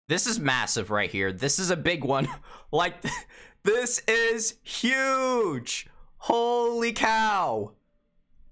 This is massive right here. This is a big one. Like, this is huge. Holy cow.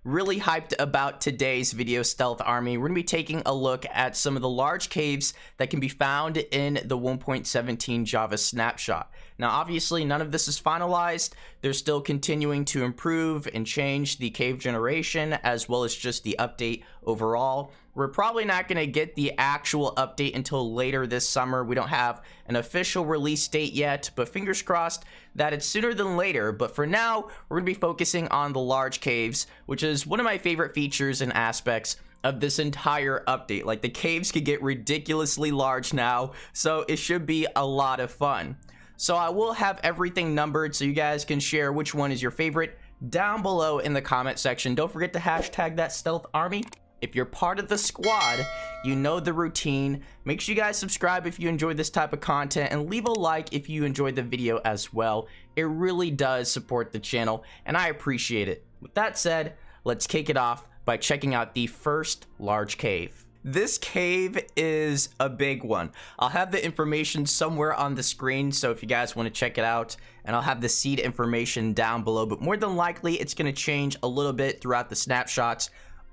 Really hyped about today's video, Stealth Army. We're going to be taking a look at some of the large caves that can be found in the 1.17 Java snapshot. Now, obviously, none of this is finalized. They're still continuing to improve and change the cave generation, as well as just the update overall. We're probably not going to get the actual update until later this summer. We don't have an official release date yet, but fingers crossed that it's sooner than later. But for now, we're going to be focusing on the large caves, which is one of my favorite features and aspects of this entire update. Like, the caves could get ridiculously large now, so it should be a lot of fun. So I will have everything numbered so you guys can share which one is your favorite down below in the comment section. Don't forget to hashtag that Stealth Army. If you're part of the squad, you know the routine. Make sure you guys subscribe if you enjoy this type of content, and leave a like if you enjoyed the video as well. It really does support the channel, and I appreciate it. With that said, let's kick it off by checking out the first large cave. This cave is a big one. I'll have the information somewhere on the screen, so if you guys want to check it out, and I'll have the seed information down below, but more than likely it's going to change a little bit throughout the snapshots,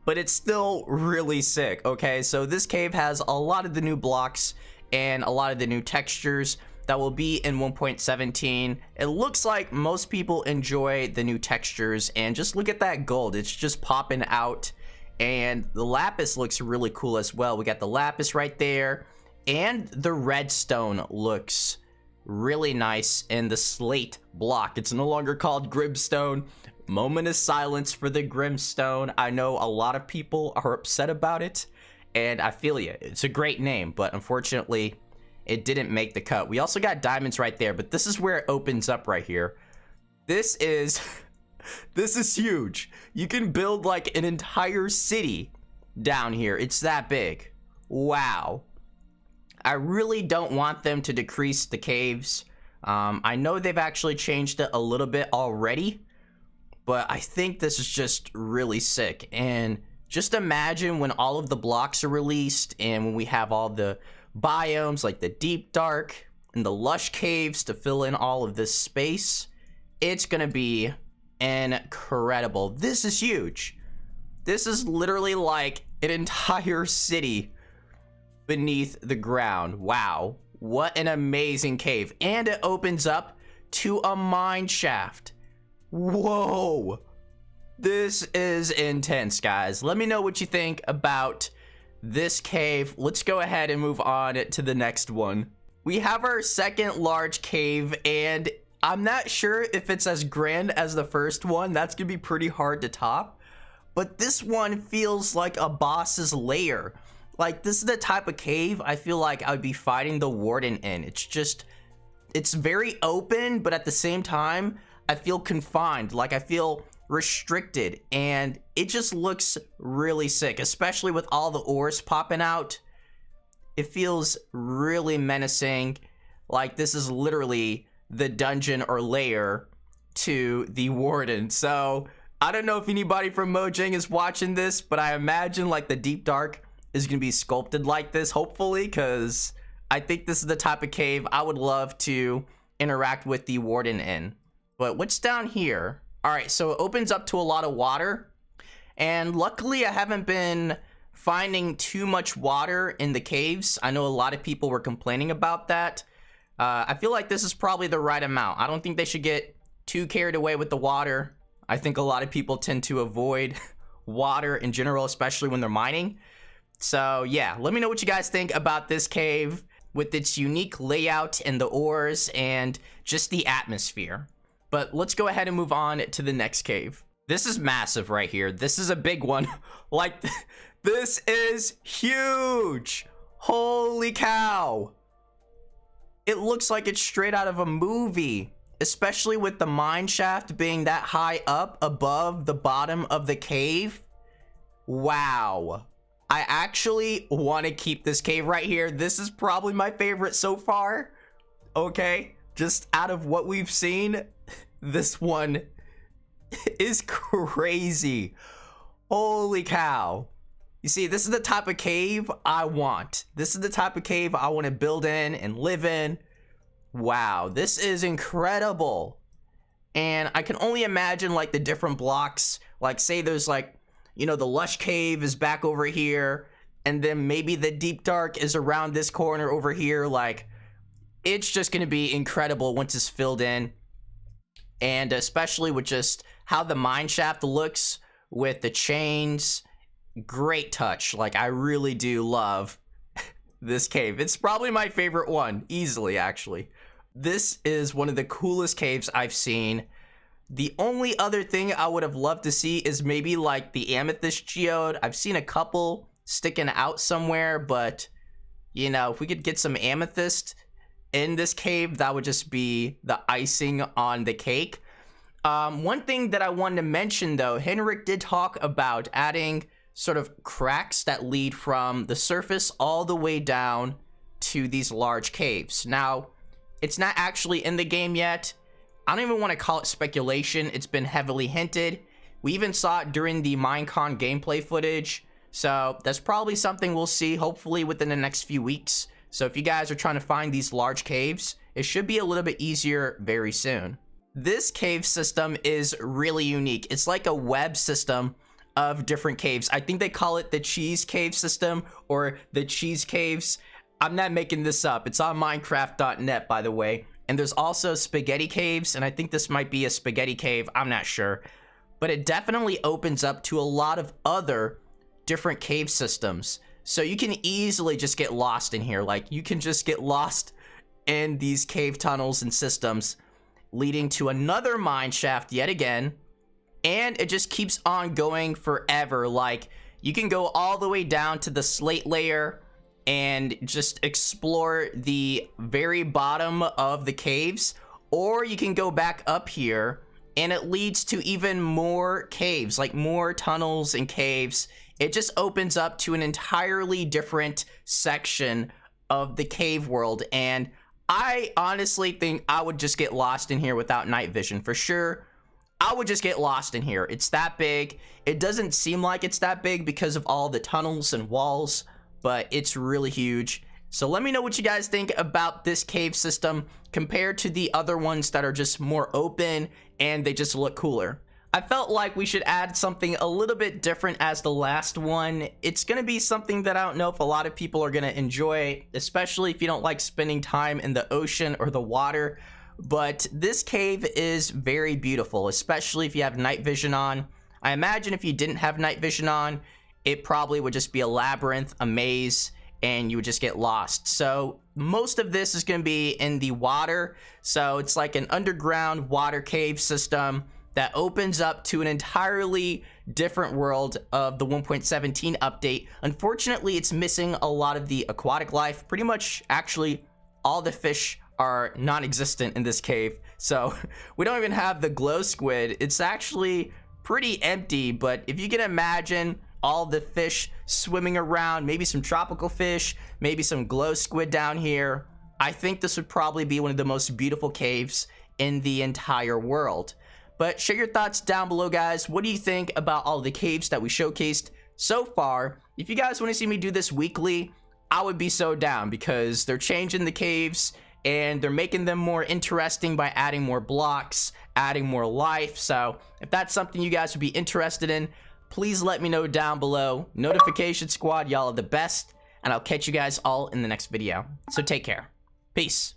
but it's still really sick. Okay, so this cave has a lot of the new blocks and a lot of the new textures that will be in 1.17. It looks like most people enjoy the new textures, and just look at that gold. It's just popping out. And the lapis looks really cool as well. We got the lapis right there, and the redstone looks really nice in the slate block. It's no longer called grimstone. Moment of silence for the grimstone. I know a lot of people are upset about it, and I feel you. It's a great name, but unfortunately it didn't make the cut. We also got diamonds right there, but this is where it opens up right here. This is this is huge. You can build like an entire city down here. It's that big. Wow. I really don't want them to decrease the caves. I know they've actually changed it a little bit already, but I think this is just really sick. And just imagine when all of the blocks are released, and when we have all the biomes like the deep dark and the lush caves to fill in all of this space. It's gonna be incredible. This is huge. This is literally like an entire city beneath the ground. Wow, what an amazing cave. And it opens up to a mine shaft. Whoa, this is intense, guys. Let me know what you think about this cave. Let's go ahead and move on to the next one. We have our second large cave, and I'm not sure if it's as grand as the first one. That's gonna be pretty hard to top, but this one feels like a boss's lair. Like, this is the type of cave I feel like I would be fighting the warden in. It's very open, but at the same time I feel confined. Like, I feel restricted, and it just looks really sick, especially with all the ores popping out. It feels really menacing. Like, this is literally the dungeon or lair to the warden. So I don't know if anybody from Mojang is watching this, but I imagine like the deep dark is gonna be sculpted like this, hopefully, because I think this is the type of cave I would love to interact with the warden in. But what's down here? All right, so it opens up to a lot of water, and luckily I haven't been finding too much water in the caves. I know a lot of people were complaining about that. I feel like this is probably the right amount. I don't think they should get too carried away with the water. I think a lot of people tend to avoid water in general, especially when they're mining. So yeah, let me know what you guys think about this cave with its unique layout and the ores and just the atmosphere. But let's go ahead and move on to the next cave. This is massive right here. This is a big one. Like, this is huge. Holy cow. It looks like it's straight out of a movie, especially with the mine shaft being that high up above the bottom of the cave. Wow. I actually want to keep this cave right here. This is probably my favorite so far. Okay, just out of what we've seen, this one is crazy. Holy cow. You see, this is the type of cave I want. This is the type of cave I want to build in and live in. Wow, this is incredible. And I can only imagine like the different blocks, like say there's like, you know, the lush cave is back over here, and then maybe the deep dark is around this corner over here. Like, it's just going to be incredible once it's filled in. And especially with just how the mine shaft looks with the chains. Great touch. Like, I really do love this cave. It's probably my favorite one, easily actually. This is one of the coolest caves I've seen. The only other thing I would have loved to see is maybe like the amethyst geode. I've seen a couple sticking out somewhere, but you know, if we could get some amethyst in this cave, that would just be the icing on the cake. One thing that I wanted to mention though, Henrik did talk about adding sort of cracks that lead from the surface all the way down to these large caves. Now, it's not actually in the game yet. I don't even want to call it speculation. It's been heavily hinted. We even saw it during the Minecon gameplay footage. So that's probably something we'll see hopefully within the next few weeks. So if you guys are trying to find these large caves, it should be a little bit easier very soon. This cave system is really unique. It's like a web system of different caves. I think they call it the cheese cave system or the cheese caves. I'm not making this up. It's on Minecraft.net, by the way. And there's also spaghetti caves, and I think this might be a spaghetti cave. I'm not sure. But it definitely opens up to a lot of other different cave systems. So you can easily just get lost in here. Like, you can just get lost in these cave tunnels and systems, leading to another mine shaft yet again. And it just keeps on going forever. Like, you can go all the way down to the slate layer and just explore the very bottom of the caves, or you can go back up here and it leads to even more caves, like more tunnels and caves. It just opens up to an entirely different section of the cave world, and I honestly think I would just get lost in here without night vision for sure. I would just get lost in here. It's that big. It doesn't seem like it's that big because of all the tunnels and walls, but it's really huge. So let me know what you guys think about this cave system compared to the other ones that are just more open and they just look cooler. I felt like we should add something a little bit different as the last one. It's going to be something that I don't know if a lot of people are going to enjoy, especially if you don't like spending time in the ocean or the water. But this cave is very beautiful, especially if you have night vision on. I imagine if you didn't have night vision on, it probably would just be a labyrinth, a maze, and you would just get lost. So most of this is going to be in the water. So it's like an underground water cave system that opens up to an entirely different world of the 1.17 update. Unfortunately, it's missing a lot of the aquatic life. Pretty much, actually, all the fish are non-existent in this cave. So we don't even have the glow squid. It's actually pretty empty, but if you can imagine all the fish swimming around, maybe some tropical fish, maybe some glow squid down here, I think this would probably be one of the most beautiful caves in the entire world. But share your thoughts down below, guys. What do you think about all the caves that we showcased so far? If you guys want to see me do this weekly, I would be so down, because they're changing the caves and they're making them more interesting by adding more blocks, adding more life. So if that's something you guys would be interested in, please let me know down below. Notification squad, y'all are the best, and I'll catch you guys all in the next video. So take care. Peace.